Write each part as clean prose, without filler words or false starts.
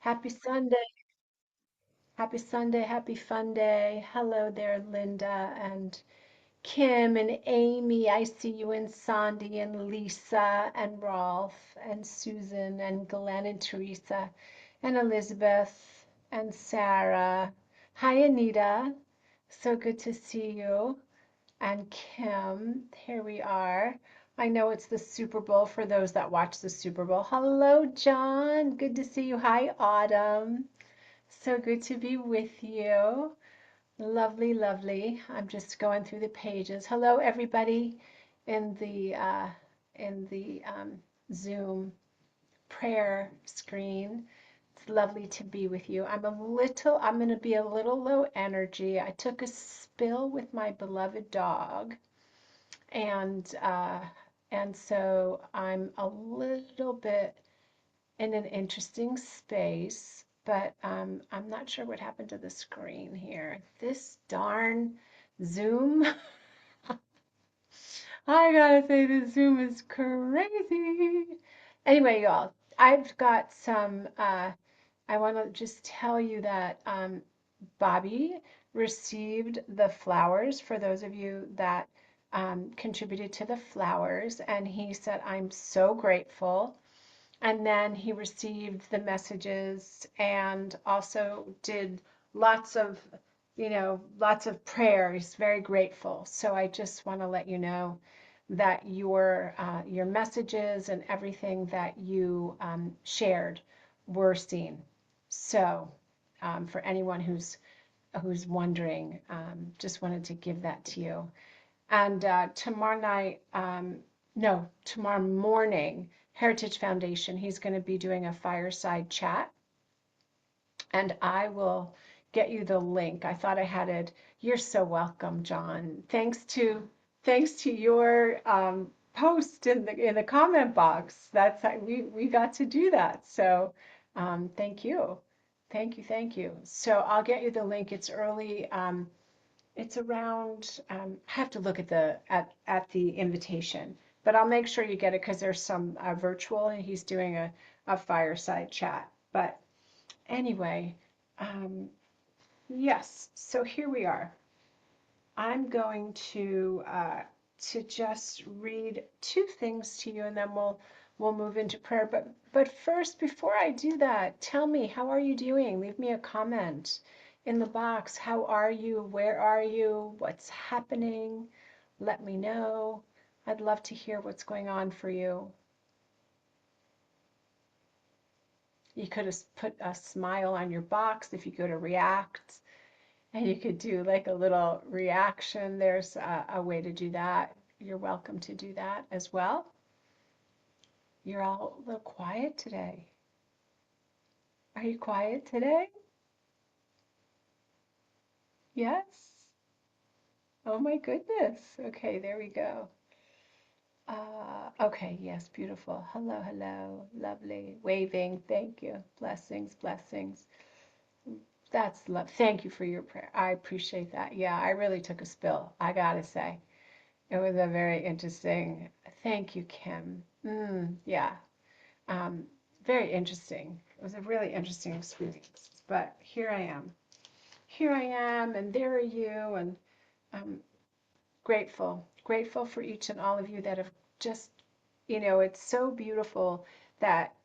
Happy Sunday. Happy Sunday. Happy fun day. Hello there, Linda and Kim and Amy. I see you and Sandy and Lisa and Rolf and Susan and Glenn and Teresa and Elizabeth and Sarah. Hi, Anita. So good to see you. And Kim, here we are. I know it's the Super Bowl for those that watch the Super Bowl. Hello, John. Good to see you. Hi, Autumn. So good to be with you. Lovely, lovely. I'm just going through the pages. Hello, everybody in the Zoom prayer screen. It's lovely to be with you. I'm going to be a little low energy. I took a spill with my beloved dog, and uh, and so I'm a little bit in an interesting space, but I'm not sure what happened to the screen here. This darn Zoom. I gotta say, this Zoom is crazy. Anyway, y'all, I've got some. I want to just tell you that Bobby received the flowers for those of you that contributed to the flowers, and he said, I'm so grateful. And then he received the messages and also did lots of, lots of prayers, very grateful. So I just want to let you know that your messages and everything that you shared were seen. So for anyone who's wondering, just wanted to give that to you. And tomorrow night, no, tomorrow morning, Heritage Foundation, he's going to be doing a fireside chat, and I will get you the link. I thought I had it. You're so welcome, John. Thanks to your post in the comment box. That's how we got to do that. So thank you. Thank you, thank you. So I'll get you the link. It's early. It's around, I have to look at the invitation, but I'll make sure you get it because there's some virtual and he's doing a fireside chat. But anyway, um, yes, so here we are. I'm going to just read two things to you and then we'll move into prayer. But first, before I do that, tell me, how are you doing? Leave me a comment in the box. How are you? Where are you? What's happening? Let me know. I'd love to hear what's going on for you. You could have put a smile on your box if you go to react, and you could do like a little reaction. There's a way to do that. You're welcome to do that as well. You're all a little quiet today. Are you quiet today? Yes? Oh my goodness. Okay, there we go. Okay, yes, beautiful. Hello, hello. Lovely. Waving. Thank you. Blessings, blessings. That's love. Thank you for your prayer. I appreciate that. Yeah, I really took a spill, I gotta say. It was a very interesting. Thank you, Kim. Yeah, um, very interesting. It was a really interesting experience. But here I am. Here I am, and there are you, and I'm grateful for each and all of you that have just, it's so beautiful that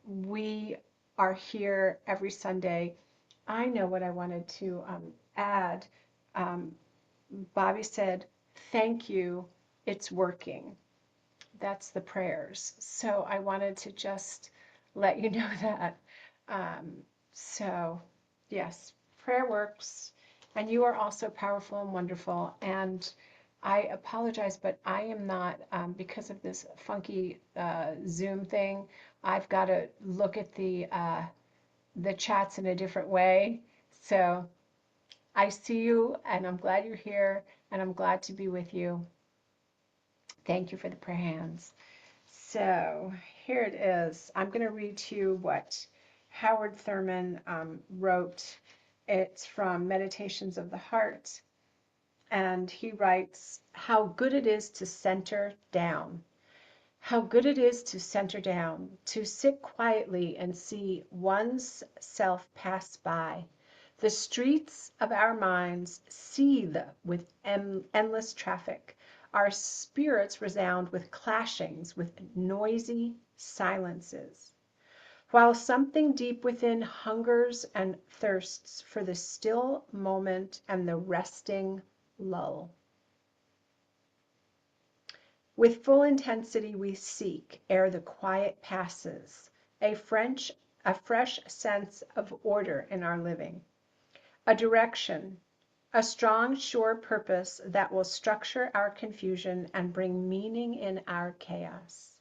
we are here every Sunday. I know what I wanted to add. Um, Bobby said, "Thank you, it's working." That's the prayers. So I wanted to just let you know that. Um, so, yes, prayer works, and you are also powerful and wonderful. And I apologize, but I am not, because of this funky Zoom thing, I've got to look at the chats in a different way. So I see you, and I'm glad you're here, and I'm glad to be with you. Thank you for the prayer hands. So here it is. I'm going to read to you what Howard Thurman wrote. It's from Meditations of the Heart. And he writes, how good it is to center down, How good it is to center down, to sit quietly and see one's self pass by. The streets of our minds seethe with endless traffic. Our spirits resound with clashings, with noisy silences. While something deep within hungers and thirsts for the still moment and the resting lull. With full intensity we seek, ere the quiet passes, a fresh sense of order in our living, a direction, a strong, sure purpose that will structure our confusion and bring meaning in our chaos.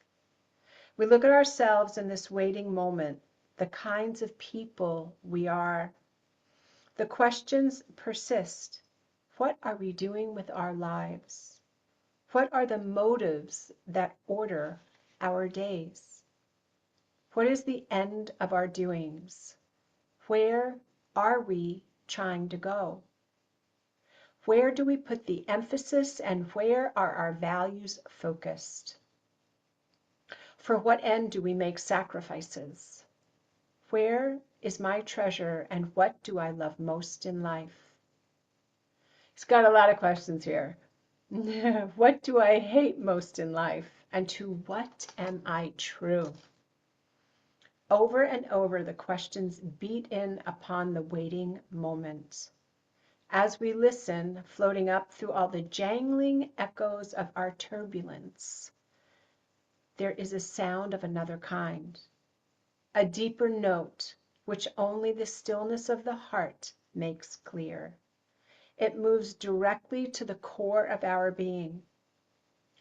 We look at ourselves in this waiting moment, the kinds of people we are. The questions persist. What are we doing with our lives? What are the motives that order our days? What is the end of our doings? Where are we trying to go? Where do we put the emphasis and where are our values focused? For what end do we make sacrifices? Where is my treasure and what do I love most in life? He's got a lot of questions here. What do I hate most in life? And to what am I true? Over and over, the questions beat in upon the waiting moment. As we listen, floating up through all the jangling echoes of our turbulence, there is a sound of another kind, a deeper note, which only the stillness of the heart makes clear. It moves directly to the core of our being.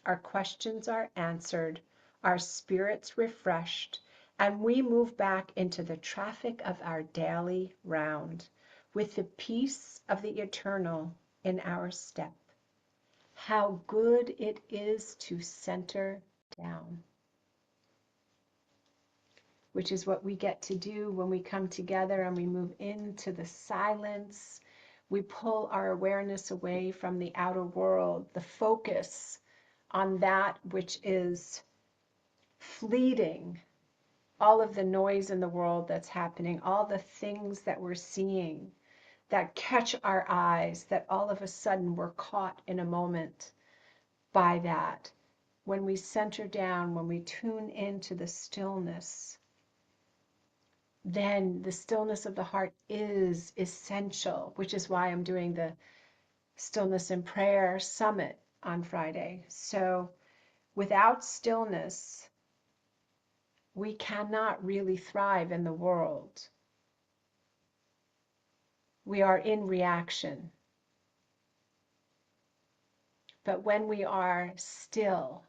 Our questions are answered, our spirits refreshed, and we move back into the traffic of our daily round with the peace of the eternal in our step. How good it is to center down, which is what we get to do when we come together and we move into the silence. We pull our awareness away from the outer world, the focus on that which is fleeting, all of the noise in the world that's happening, all the things that we're seeing that catch our eyes, that all of a sudden we're caught in a moment by that. When we center down, when we tune into the stillness, then the stillness of the heart is essential, which is why I'm doing the Stillness and Prayer Summit on Friday. So without stillness, we cannot really thrive in the world. We are in reaction. But when we are still,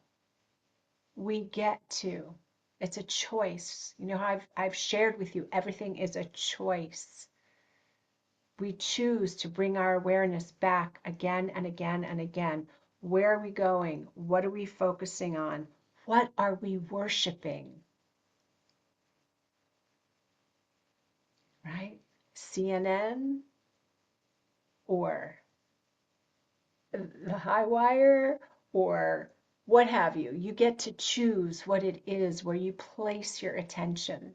we get to, it's a choice. You know how I've shared with you, everything is a choice. We choose to bring our awareness back again and again and again. Where are we going? What are we focusing on? What are we worshiping? Right? CNN or the high wire or what have you. You get to choose what it is where you place your attention,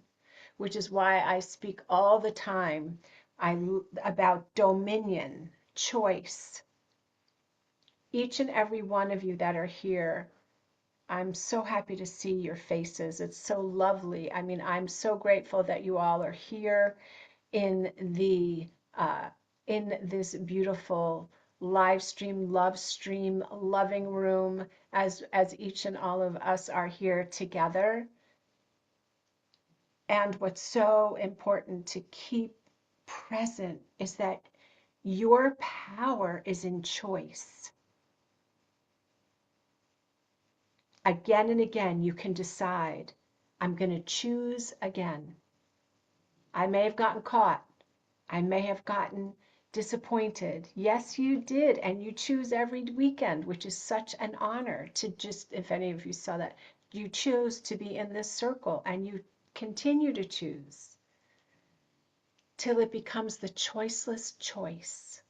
which is why I speak all the time about dominion, choice. Each and every one of you that are here, I'm so happy to see your faces. It's so lovely. I mean, I'm so grateful that you all are here in the in this beautiful live stream, love stream, loving room, as each and all of us are here together. And what's so important to keep present is that your power is in choice. Again and again, you can decide, I'm going to choose again. I may have gotten caught. I may have gotten disappointed. Yes, you did. And you choose every weekend, which is such an honor to just, if any of you saw that, you choose to be in this circle and you continue to choose till it becomes the choiceless choice.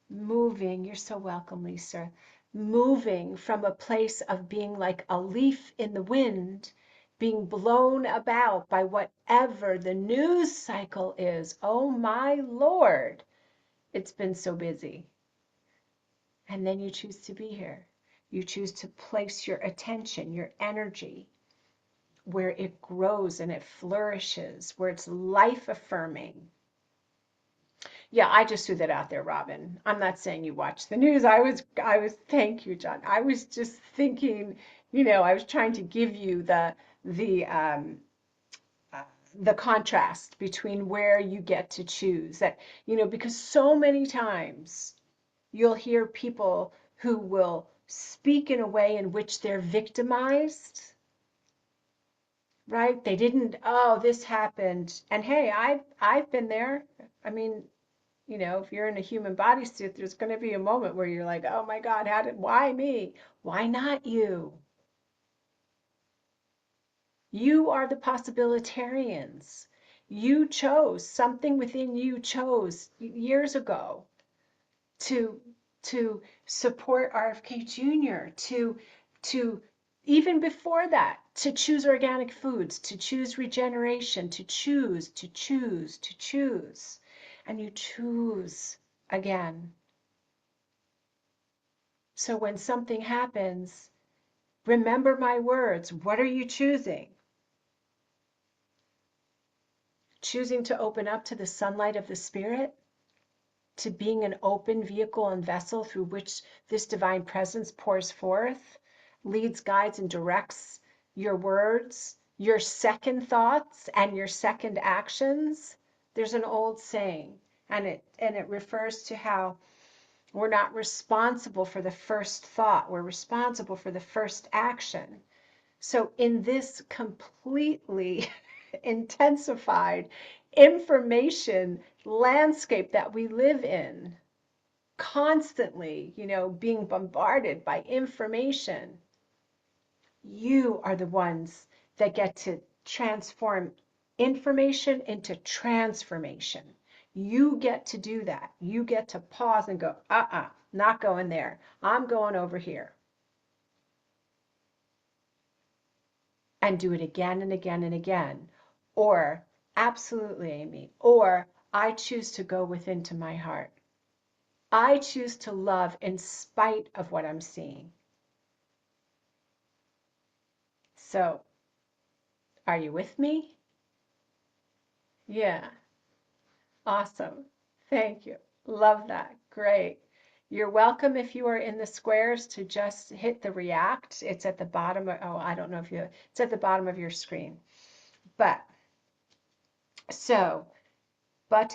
Moving, you're so welcome, Lisa. moving from a place of being like a leaf in the wind, being blown about by whatever the news cycle is. Oh my Lord, it's been so busy. And then you choose to be here. You choose to place your attention, your energy, where it grows and it flourishes, where it's life affirming. Yeah, I just threw that out there, Robin. I'm not saying you watch the news. Thank you, John. I was just thinking, I was trying to give you the um, uh, the contrast between where you get to choose that, because so many times you'll hear people who will speak in a way in which they're victimized, right? They didn't, oh, this happened. And hey, I've been there. I mean, if you're in a human bodysuit, there's going to be a moment where you're like, oh my God, why me? Why not you? You are the possibilitarians. You chose, something within you chose years ago to support RFK Jr., to even before that, to choose organic foods, to choose regeneration, to choose, to choose, to choose. And you choose again. So when something happens, remember my words. What are you choosing? Choosing to open up to the sunlight of the Spirit, to being an open vehicle and vessel through which this divine presence pours forth, leads, guides, and directs your words, your second thoughts, and your second actions. There's an old saying, and it refers to how we're not responsible for the first thought. We're responsible for the first action. So in this completely intensified information landscape that we live in, constantly, being bombarded by information, you are the ones that get to transform information into transformation. You get to do that. You get to pause and go, not going there. I'm going over here. And do it again and again and again. Or, absolutely, Amy. Or, I choose to go within to my heart. I choose to love in spite of what I'm seeing. So, are you with me? Yeah. Awesome. Thank you. Love that. Great. You're welcome if you are in the squares to just hit the react. It's at the bottom of, oh, I don't know if it's at the bottom of your screen. But so,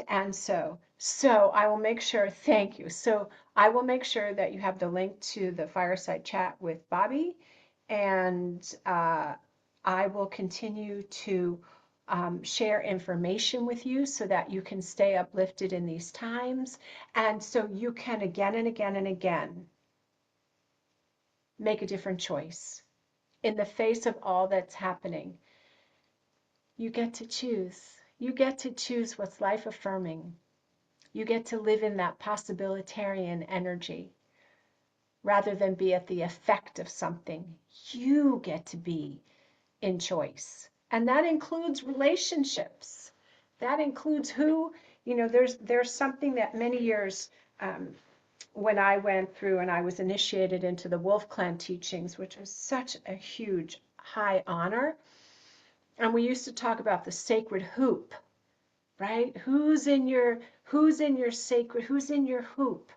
and so. So I will make sure, thank you. So I will make sure that you have the link to the fireside chat with Bobby, and I will continue to share information with you so that you can stay uplifted in these times. And so you can again and again and again make a different choice. In the face of all that's happening, you get to choose. You get to choose what's life affirming. You get to live in that possibilitarian energy rather than be at the effect of something. You get to be in choice. And that includes relationships. That includes there's something that many years when I went through and I was initiated into the Wolf Clan teachings, which was such a huge high honor. And we used to talk about the sacred hoop, right? Who's in your sacred, who's in your hoop?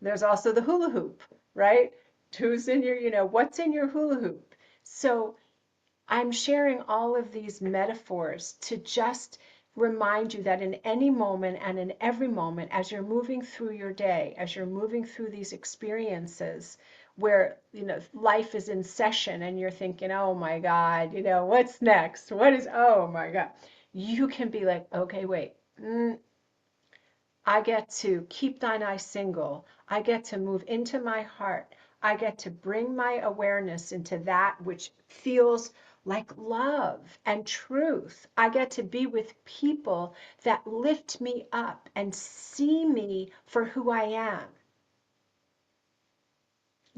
There's also the hula hoop, right? Who's in your, what's in your hula hoop? So I'm sharing all of these metaphors to just remind you that in any moment and in every moment, as you're moving through your day, as you're moving through these experiences where, life is in session and you're thinking, oh my God, what's next? Oh my God. You can be like, okay, wait. I get to keep thine eye single. I get to move into my heart. I get to bring my awareness into that which feels like love and truth. I get to be with people that lift me up and see me for who I am.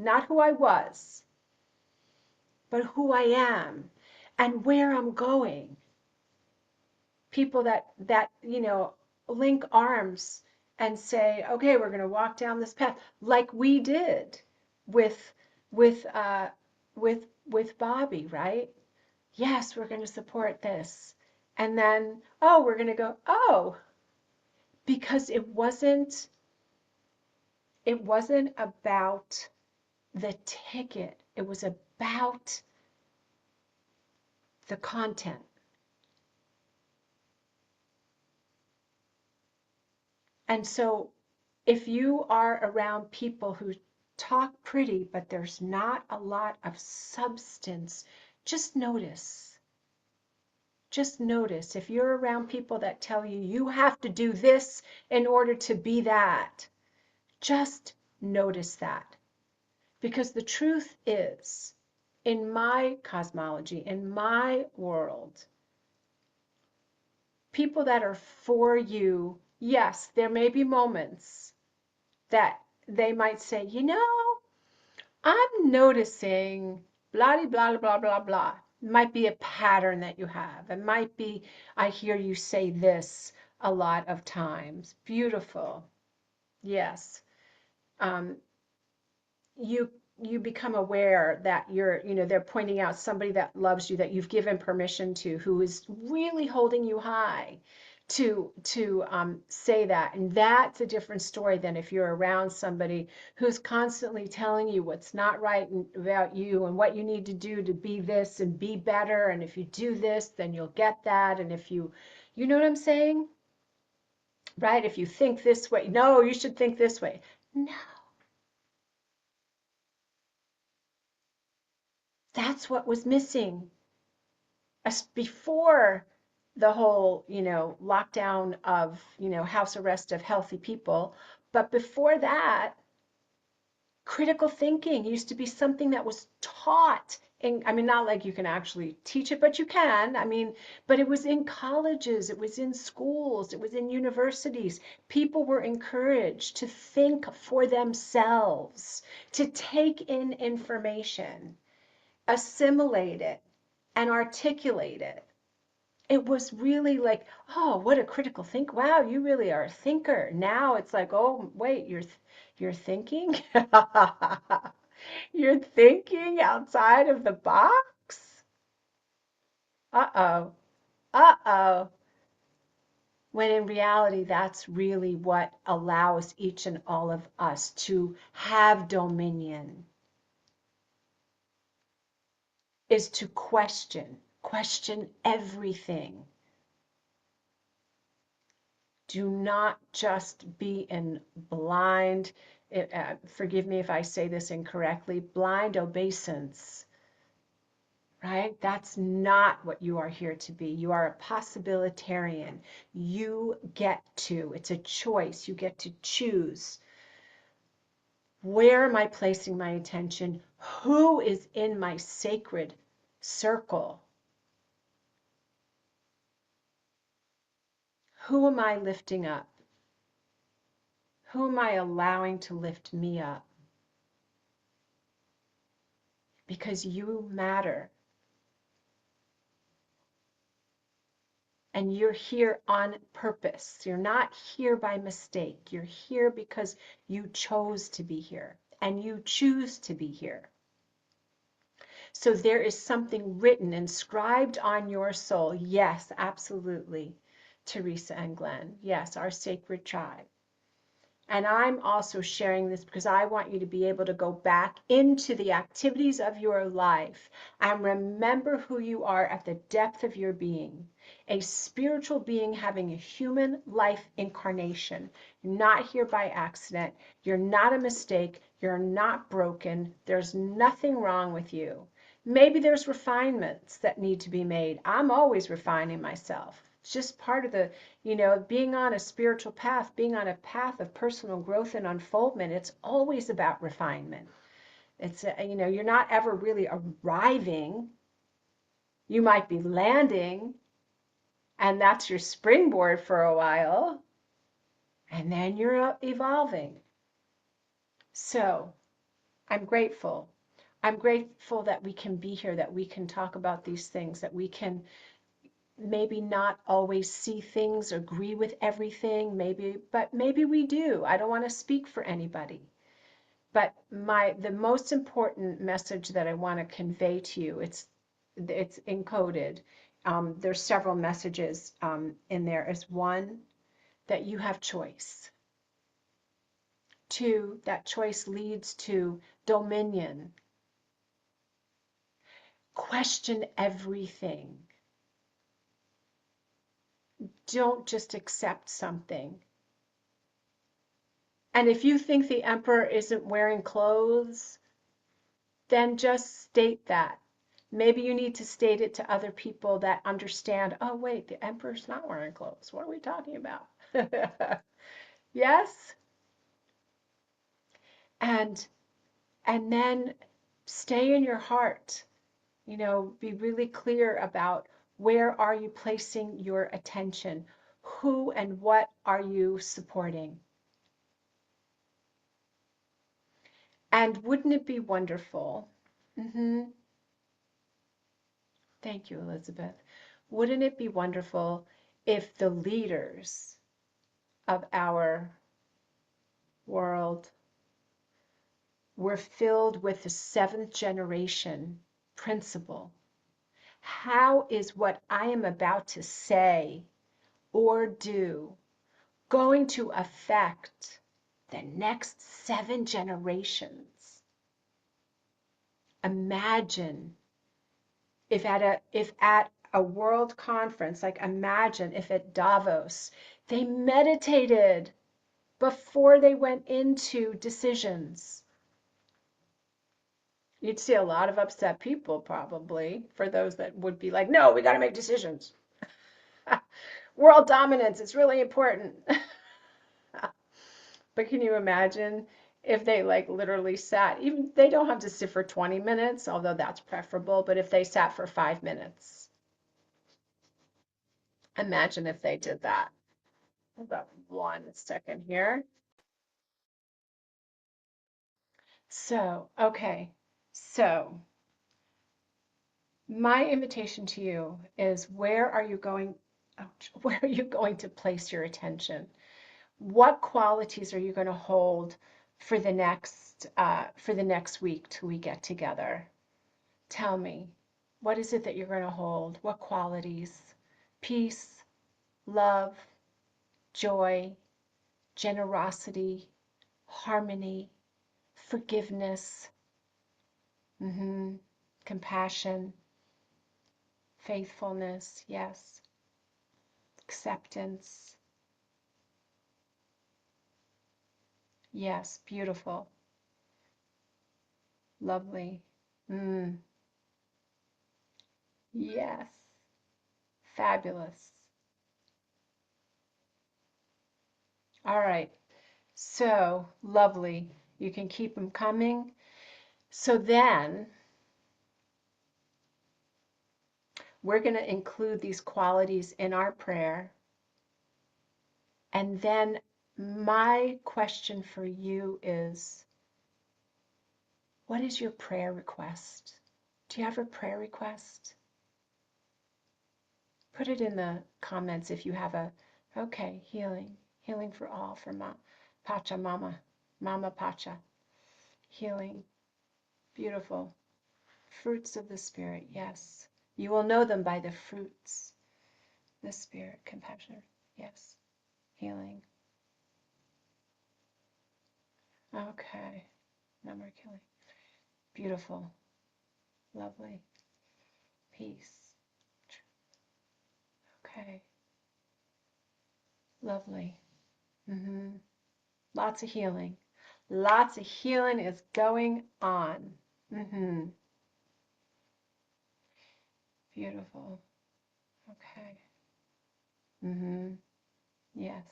not who I was, but who I am and where I'm going. People that link arms and say, okay, we're going to walk down this path like we did with with uh with Bobby, right? Yes, we're going to support this. And then, oh, we're going to go, oh, because it wasn't about the ticket. It was about the content. And so if you are around people who talk pretty, but there's not a lot of substance, just notice. Just notice if you're around people that tell you you have to do this in order to be that, just notice that. Because the truth is, in my cosmology, in my world, people that are for you, yes, there may be moments that they might say, I'm noticing blah, blah, blah, blah, blah. It might be a pattern that you have. It might be, I hear you say this a lot of times. Beautiful. Yes. Um, you you become aware that they're pointing out somebody that loves you, that you've given permission to, who is really holding you high to say that. And that's a different story than if you're around somebody who's constantly telling you what's not right about you and what you need to do to be this and be better, and if you do this then you'll get that, and if you know what I'm saying, right? If you think this way, no, you should think this way. No, that's what was missing before the whole, lockdown of, house arrest of healthy people. But before that, critical thinking used to be something that was taught. And I mean, not like you can actually teach it, but you can. I mean, but it was in colleges, it was in schools, it was in universities. People were encouraged to think for themselves, to take in information, assimilate it, and articulate it. It was really like, oh, what a critical think. Wow, you really are a thinker. Now it's like, oh, wait, you're thinking? You're thinking outside of the box? Uh-oh. Uh-oh. When in reality, that's really what allows each and all of us to have dominion, is to question everything. Do not just be in blind, forgive me if I say this incorrectly, blind obeisance, right? That's not what you are here to be. You are a possibilitarian. You get to, it's a choice. You get to choose. Where am I placing my attention? Who is in my sacred circle? Who am I lifting up? Who am I allowing to lift me up? Because you matter. And you're here on purpose. You're not here by mistake. You're here because you chose to be here and you choose to be here. So there is something written, inscribed on your soul. Yes, absolutely, Teresa and Glenn. Yes, our sacred tribe. And I'm also sharing this because I want you to be able to go back into the activities of your life and remember who you are at the depth of your being. A spiritual being having a human life incarnation. You're not here by accident. You're not a mistake. You're not broken. There's nothing wrong with you. Maybe there's refinements that need to be made. I'm always refining myself. It's just part of the, being on a spiritual path, being on a path of personal growth and unfoldment. It's always about refinement. It's, you're not ever really arriving. You might be landing, and that's your springboard for a while, and then you're evolving. So I'm grateful. I'm grateful that we can be here, that we can talk about these things, that we can maybe not always see things, agree with everything, maybe, but maybe we do. I don't want to speak for anybody. But the most important message that I want to convey to you, it's encoded. There's several messages in there. Is one, that you have choice. Two, that choice leads to dominion. Question everything. Don't just accept something. And if you think the emperor isn't wearing clothes, then just state that. Maybe you need to state it to other people that understand, oh, wait, the emperor's not wearing clothes. What are we talking about? Yes? And then stay in your heart. Be really clear about where are you placing your attention? Who and what are you supporting? And wouldn't it be wonderful? Thank you, Elizabeth. Wouldn't it be wonderful if the leaders of our world were filled with the seventh generation principle? How is what I am about to say or do going to affect the next 7 generations? Imagine if at a world conference, like imagine if at Davos they meditated before they went into decisions. You'd see a lot of upset people probably, for those that would be like, no, we got to make decisions. World dominance is really important. But can you imagine if they like literally sat, even they don't have to sit for 20 minutes, although that's preferable, but if they sat for 5 minutes, imagine if they did that. Hold up 1 second here. So, okay. So, my invitation to you is where are you going, ouch, where are you going to place your attention? What qualities are you going to hold for the next week till we get together? Tell me, what is it that you're going to hold? What qualities? Peace, love, joy, generosity, harmony, forgiveness, compassion, faithfulness, yes, acceptance, yes, beautiful, lovely, yes, fabulous. All right, so lovely. You can keep them coming. So then we're going to include these qualities in our prayer. And then my question for you is, what is your prayer request? Do you have a prayer request? Put it in the comments if you have okay, healing for all, for Pachamama, Mama Pacha, healing, beautiful. Fruits of the Spirit, yes. You will know them by the fruits. The Spirit, compassion, yes. Healing. Okay, no more killing. Beautiful, lovely, peace. Okay, lovely. Lots of healing. Lots of healing is going on. Beautiful. Okay. Yes.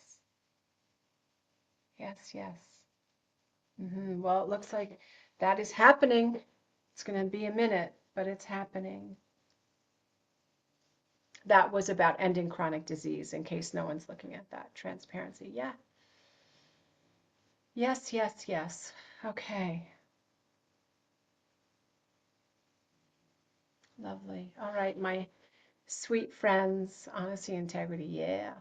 Yes, yes. Well, it looks like that is happening. It's going to be a minute, but it's happening. That was about ending chronic disease, in case no one's looking at that. Transparency. Yeah. Yes, yes, yes. Okay. Lovely. All right, my sweet friends, honesty, integrity. Yeah.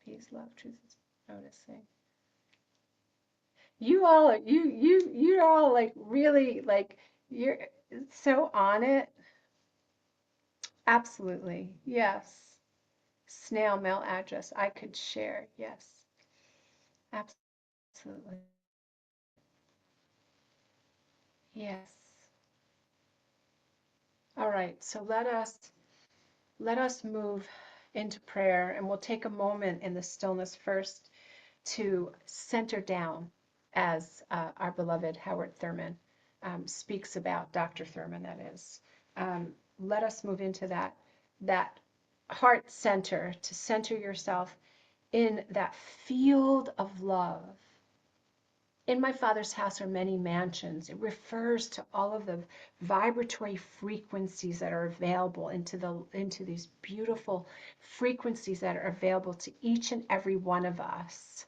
Peace, love, truth, noticing. You're all like really like you're so on it. Absolutely. Yes. Snail mail address. I could share. Yes. Absolutely. Yes. All right. So let us move into prayer, and we'll take a moment in the stillness first to center down as our beloved Howard Thurman speaks about, Dr. Thurman, that is. Let us move into that heart center, to center yourself in that field of love. In my Father's house are many mansions. It refers to all of the vibratory frequencies that are available into these beautiful frequencies that are available to each and every one of us.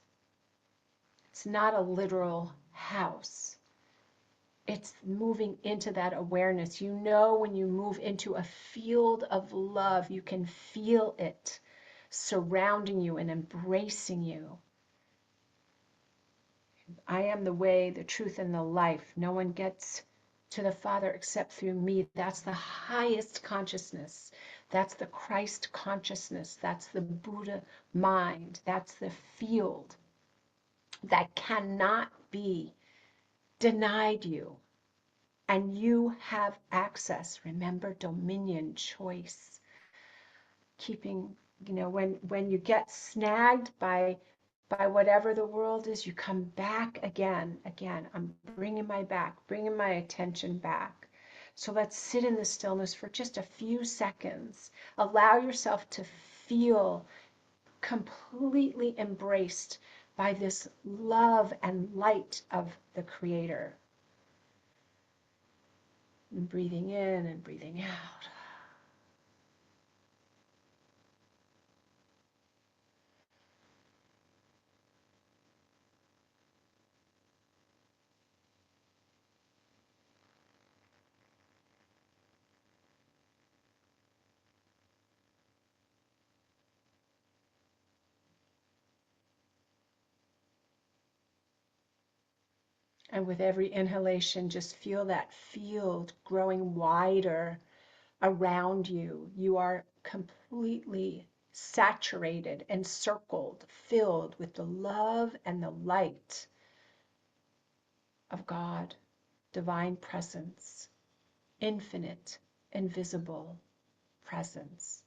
It's not a literal house. It's moving into that awareness. You know, when you move into a field of love, you can feel it surrounding you and embracing you. I am the way, the truth, and the life. No one gets to the Father except through me. That's the highest consciousness. That's the Christ consciousness. That's the Buddha mind. That's the field that cannot be denied you. And you have access. Remember, dominion, choice. Keeping, when you get snagged by whatever the world is, you come back again. I'm bringing my attention back. So let's sit in the stillness for just a few seconds. Allow yourself to feel completely embraced by this love and light of the Creator. And breathing in and breathing out. And with every inhalation, just feel that field growing wider around you. You are completely saturated, encircled, filled with the love and the light of God, divine presence, infinite, invisible presence.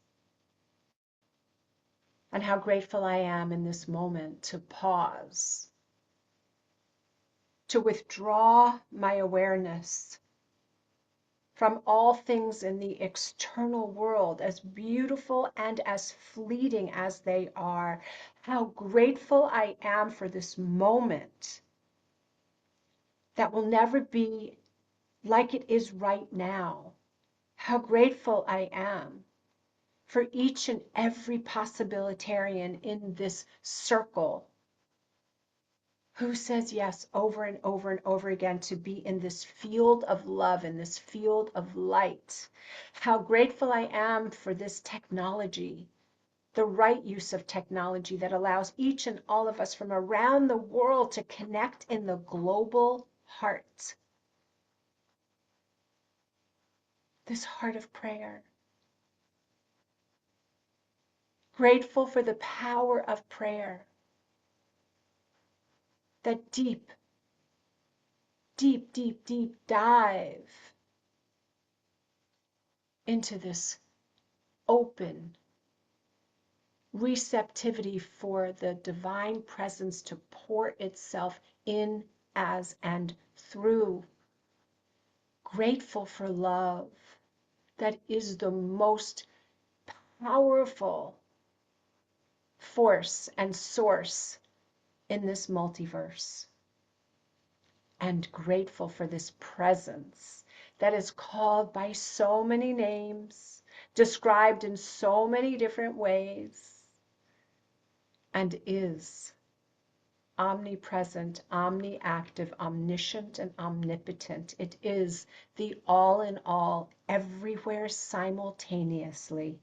And how grateful I am in this moment to pause, to withdraw my awareness from all things in the external world, as beautiful and as fleeting as they are. How grateful I am for this moment that will never be like it is right now. How grateful I am for each and every possibilitarian in this circle who says yes over and over and over again to be in this field of love, in this field of light. How grateful I am for this technology, the right use of technology that allows each and all of us from around the world to connect in the global heart, this heart of prayer. Grateful for the power of prayer, that deep, deep, deep, deep dive into this open receptivity for the divine presence to pour itself in, as, and through. Grateful for love that is the most powerful force and source in this multiverse. And grateful for this presence that is called by so many names, described in so many different ways, and is omnipresent, omniactive, omniscient, and omnipotent. It is the all in all, everywhere simultaneously,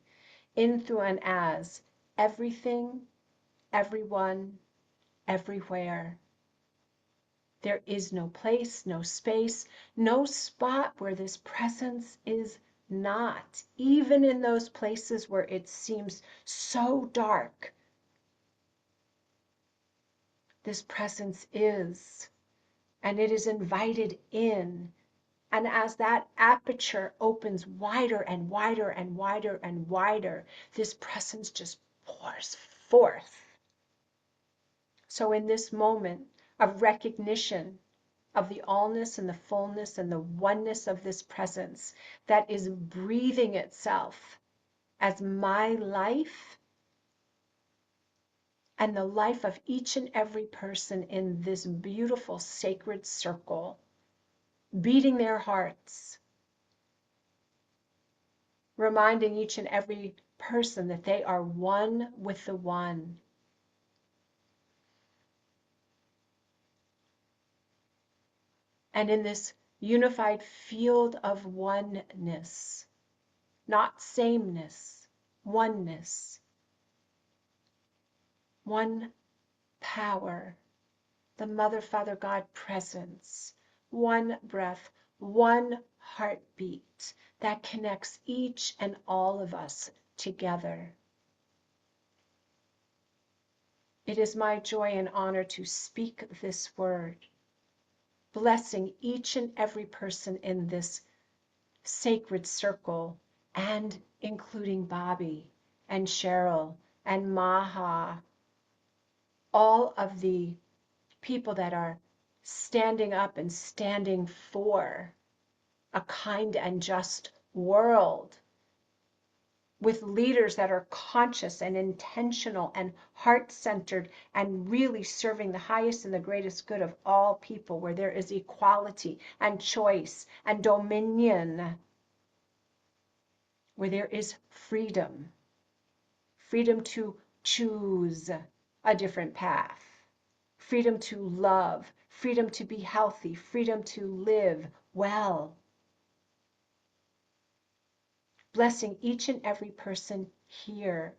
in, through, and as, everything, everyone, everywhere. There is no place, no space, no spot where this presence is not, even in those places where it seems so dark. This presence is, and it is invited in. And as that aperture opens wider and wider and wider and wider, this presence just pours forth. So in this moment of recognition of the allness and the fullness and the oneness of this presence that is breathing itself as my life and the life of each and every person in this beautiful sacred circle, beating their hearts, reminding each and every person that they are one with the one. And in this unified field of oneness, not sameness, oneness, one power, the Mother, Father, God presence, one breath, one heartbeat that connects each and all of us together. It is my joy and honor to speak this word, blessing each and every person in this sacred circle, and including Bobby and Cheryl and Maha, all of the people that are standing up and standing for a kind and just world, with leaders that are conscious and intentional and heart-centered and really serving the highest and the greatest good of all people, where there is equality and choice and dominion, where there is freedom, freedom to choose a different path, freedom to love, freedom to be healthy, freedom to live well. Blessing each and every person here,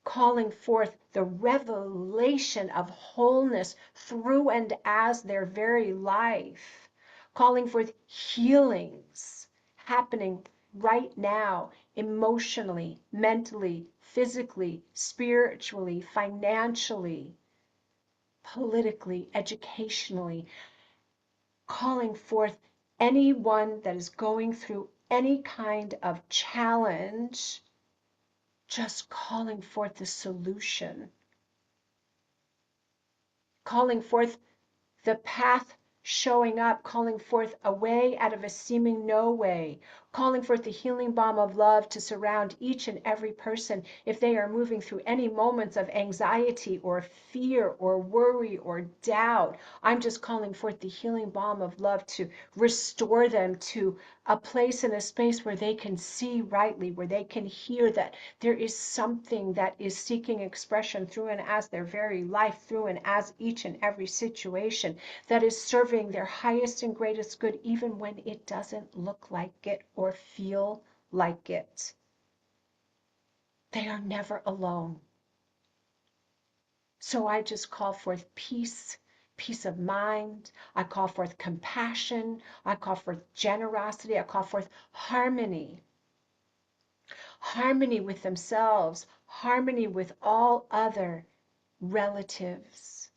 calling forth the revelation of wholeness through and as their very life, calling forth healings happening right now, emotionally, mentally, physically, spiritually, financially, politically, educationally, calling forth anyone that is going through any kind of challenge, just calling forth the solution, calling forth the path showing up, calling forth a way out of a seeming no way, calling forth the healing balm of love to surround each and every person if they are moving through any moments of anxiety or fear or worry or doubt. I'm just calling forth the healing balm of love to restore them to a place and a space where they can see rightly, where they can hear that there is something that is seeking expression through and as their very life, through and as each and every situation, that is serving their highest and greatest good, even when it doesn't look like it or feel like it. They are never alone. So I just call forth peace, peace of mind. I call forth compassion. I call forth generosity. I call forth harmony. Harmony with themselves, harmony with all other relatives.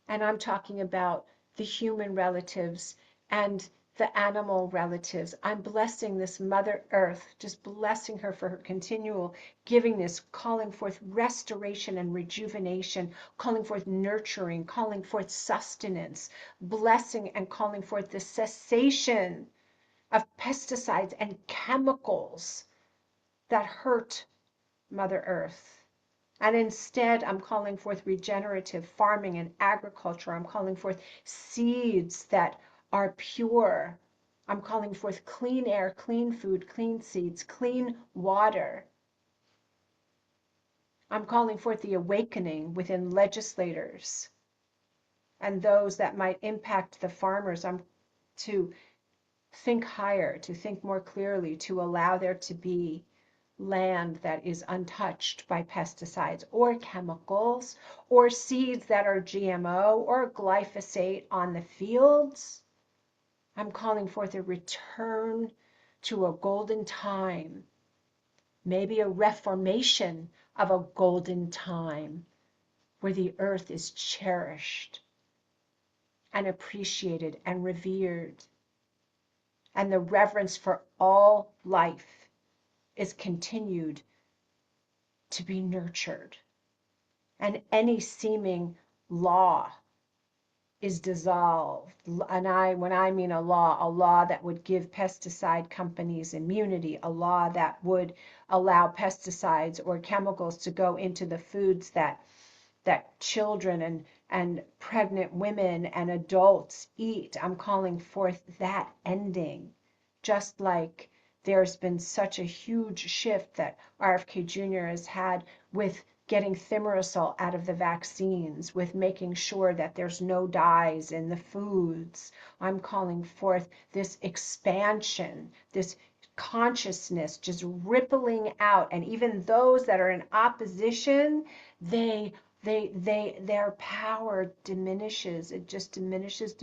And I'm talking about the human relatives and the animal relatives. I'm blessing this Mother Earth, just blessing her for her continual giving this, calling forth restoration and rejuvenation, calling forth nurturing, calling forth sustenance, blessing and calling forth the cessation of pesticides and chemicals that hurt Mother Earth. And instead, I'm calling forth regenerative farming and agriculture. I'm calling forth seeds that are pure. I'm calling forth clean air, clean food, clean seeds, clean water. I'm calling forth the awakening within legislators and those that might impact the farmers, to think higher, to think more clearly, to allow there to be land that is untouched by pesticides or chemicals or seeds that are GMO or glyphosate on the fields. I'm calling forth a return to a golden time, maybe a reformation of a golden time where the earth is cherished and appreciated and revered, and the reverence for all life is continued to be nurtured, and any seeming law is dissolved. And when I mean a law that would give pesticide companies immunity, a law that would allow pesticides or chemicals to go into the foods that children and pregnant women and adults eat. I'm calling forth that ending. Just like there's been such a huge shift that RFK Jr. has had with getting thimerosal out of the vaccines, with making sure that there's no dyes in the foods. I'm calling forth this expansion, this consciousness just rippling out. And even those that are in opposition, their power diminishes. It just diminishes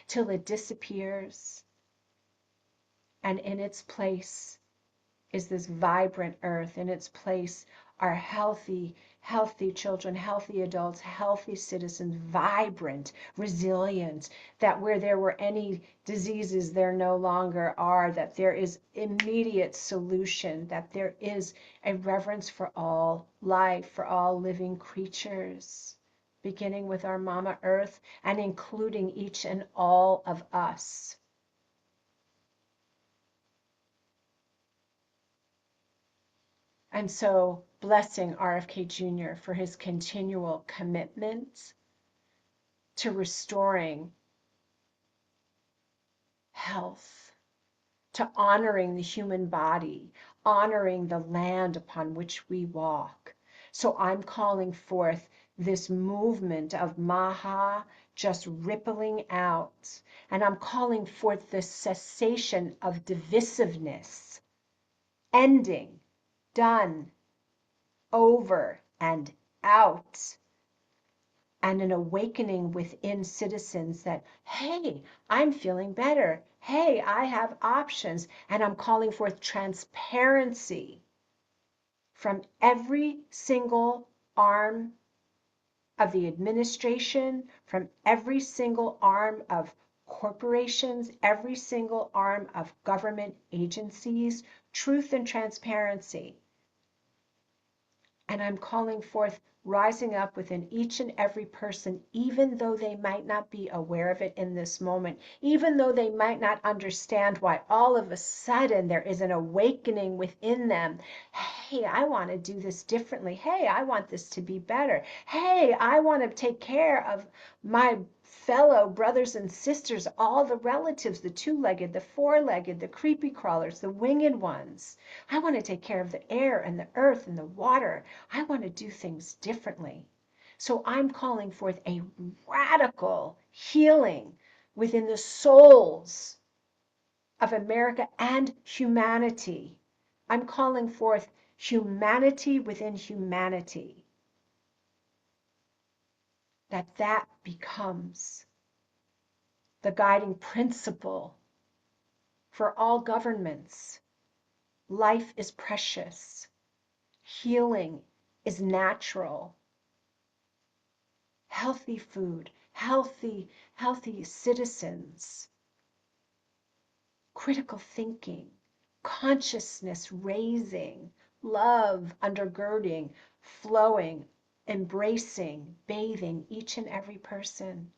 till it disappears. And in its place is this vibrant earth. In its place are healthy children, healthy adults, healthy citizens, vibrant, resilient, that where there were any diseases, there no longer are, that there is immediate solution, that there is a reverence for all life, for all living creatures, beginning with our Mama Earth and including each and all of us. And so, blessing RFK Jr. for his continual commitment to restoring health, to honoring the human body, honoring the land upon which we walk. So I'm calling forth this movement of Maha just rippling out. And I'm calling forth the cessation of divisiveness, ending, done, over and out, and an awakening within citizens that, hey, I'm feeling better. Hey, I have options. And I'm calling forth transparency from every single arm of the administration, from every single arm of corporations, every single arm of government agencies, truth and transparency. And I'm calling forth rising up within each and every person, even though they might not be aware of it in this moment, even though they might not understand why all of a sudden there is an awakening within them. Hey, I want to do this differently. Hey, I want this to be better. Hey, I want to take care of my fellow brothers and sisters, all the relatives, the two-legged, the four-legged, the creepy crawlers, the winged ones. I want to take care of the air and the earth and the water. I want to do things differently. So I'm calling forth a radical healing within the souls of America and humanity. I'm calling forth humanity within humanity. That becomes the guiding principle for all governments. Life is precious. Healing is natural. Healthy food, healthy citizens, critical thinking, consciousness raising, love undergirding, flowing, embracing, bathing each and every person.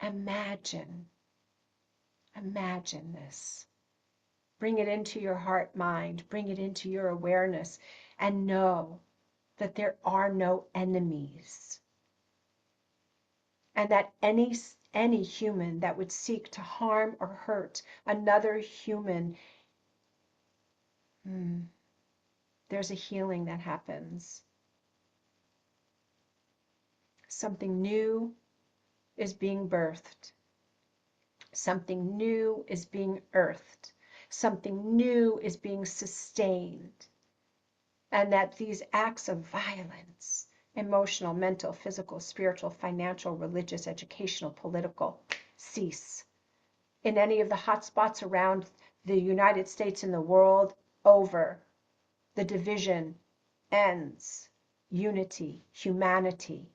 Imagine this. Bring it into your heart, mind, bring it into your awareness, and know that there are no enemies. And that any human that would seek to harm or hurt another human, there's a healing that happens. Something new is being birthed. Something new is being earthed. Something new is being sustained. And that these acts of violence, emotional, mental, physical, spiritual, financial, religious, educational, political, cease. In any of the hotspots around the United States and the world, over. The division ends. Unity, humanity,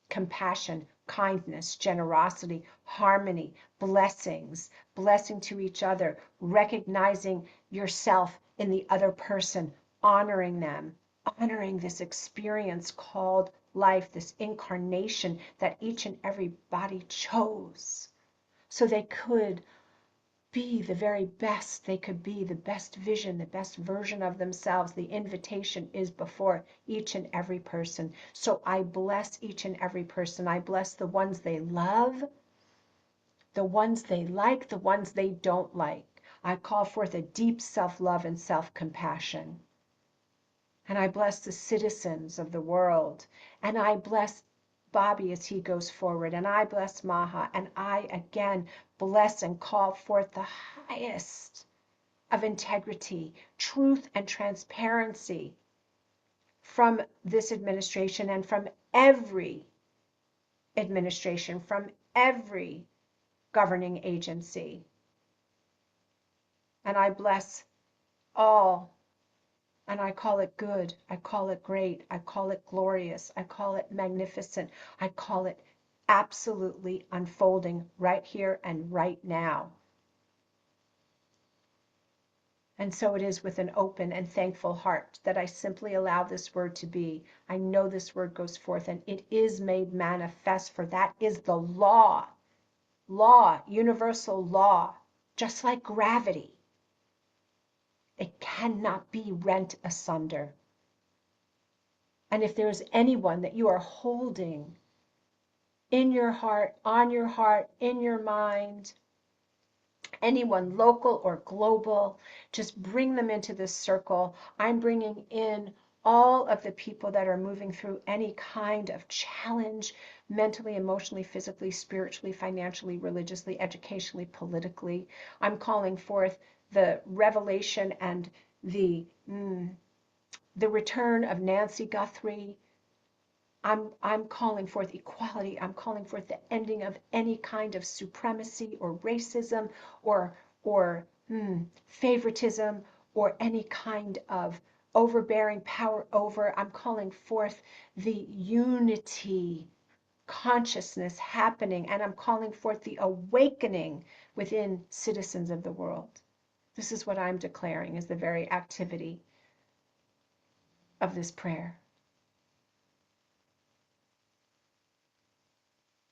compassion, kindness, generosity, harmony, blessings, blessing to each other, recognizing yourself in the other person, honoring them, honoring this experience called life, this incarnation that each and every body chose so they could be the very best they could be, the best vision, the best version of themselves. The invitation is before each and every person. So I bless each and every person. I bless the ones they love, the ones they like, the ones they don't like. I call forth a deep self-love and self-compassion. And I bless the citizens of the world. And I bless Bobby as he goes forward. And I bless Maha. And I again bless and call forth the highest of integrity, truth, and transparency from this administration and from every administration, from every governing agency. And I bless all. And I call it good. I call it great. I call it glorious. I call it magnificent. I call it absolutely unfolding right here and right now. And so it is with an open and thankful heart that I simply allow this word to be. I know this word goes forth and it is made manifest, for that is the law. Law, universal law, just like gravity. It cannot be rent asunder. And if there is anyone that you are holding in your heart, on your heart, in your mind, anyone local or global, just bring them into this circle. I'm bringing in all of the people that are moving through any kind of challenge, mentally, emotionally, physically, spiritually, financially, religiously, educationally, politically. I'm calling forth the revelation and the return of Nancy Guthrie. I'm calling forth equality. I'm calling forth the ending of any kind of supremacy or racism or favoritism or any kind of overbearing power over. I'm calling forth the unity consciousness happening, and I'm calling forth the awakening within citizens of the world. This is what I'm declaring is the very activity of this prayer.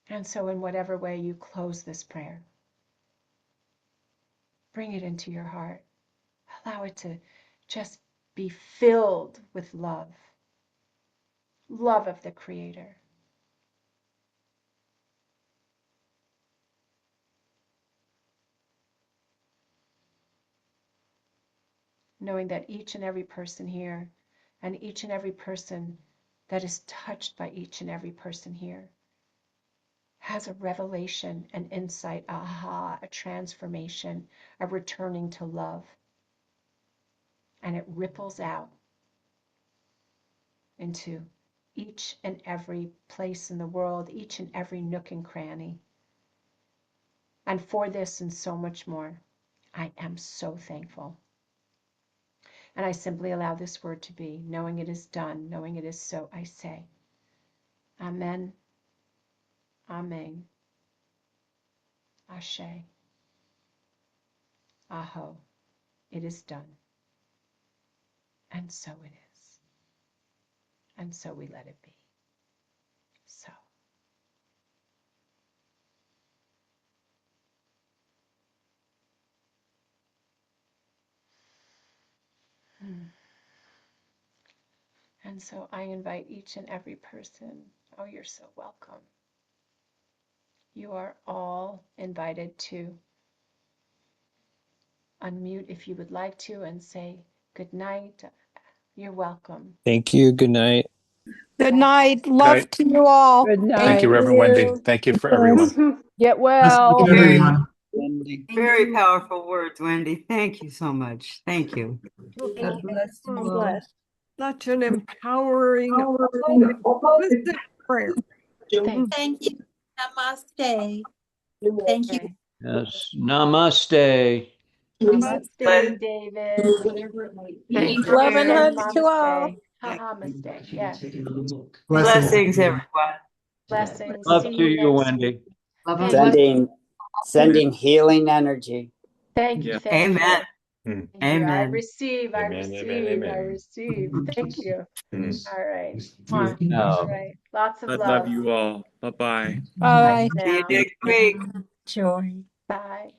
And so in whatever way you close this prayer, bring it into your heart. Allow it to just be filled with love, love of the Creator. Knowing that each and every person here and each and every person that is touched by each and every person here has a revelation, an insight, aha, a transformation, a returning to love. And it ripples out into each and every place in the world, each and every nook and cranny. And for this and so much more, I am so thankful. And I simply allow this word to be, knowing it is done, knowing it is so, I say, Amen, Amen, Ashe, Aho, it is done. And so it is. And so we let it be. So. And so I invite each and every person, oh, you're so welcome. You are all invited to unmute if you would like to and say good night. You're welcome. Thank you. Good night. Good night. Good Love night. to you all. Good night. Thank you, Reverend Wendy. Thank you for everyone. Get well. everyone. Wendy. Very powerful words, Wendy. Thank you so much. Thank you. God bless you all. Bless. Such an empowering, holistic prayer. Thank you. Namaste. Thank you. Okay. Yes. Namaste. Namaste, David. Thank Love and you. hugs to all. Namaste. Namaste. Yes. Blessings, everyone. Blessings. Love See to you you, next week. Wendy. Love and Thank blessings. Sending healing energy. Thank you. Yeah. Thank you. Amen. Mm. Thank you. I Amen. receive. I Amen, receive. amen, I amen. receive. Thank you. Mm. All right. Mwah. No. All right. Lots of I love. love you all. Bye-bye. Bye. See you Now. next week. Joy. Bye.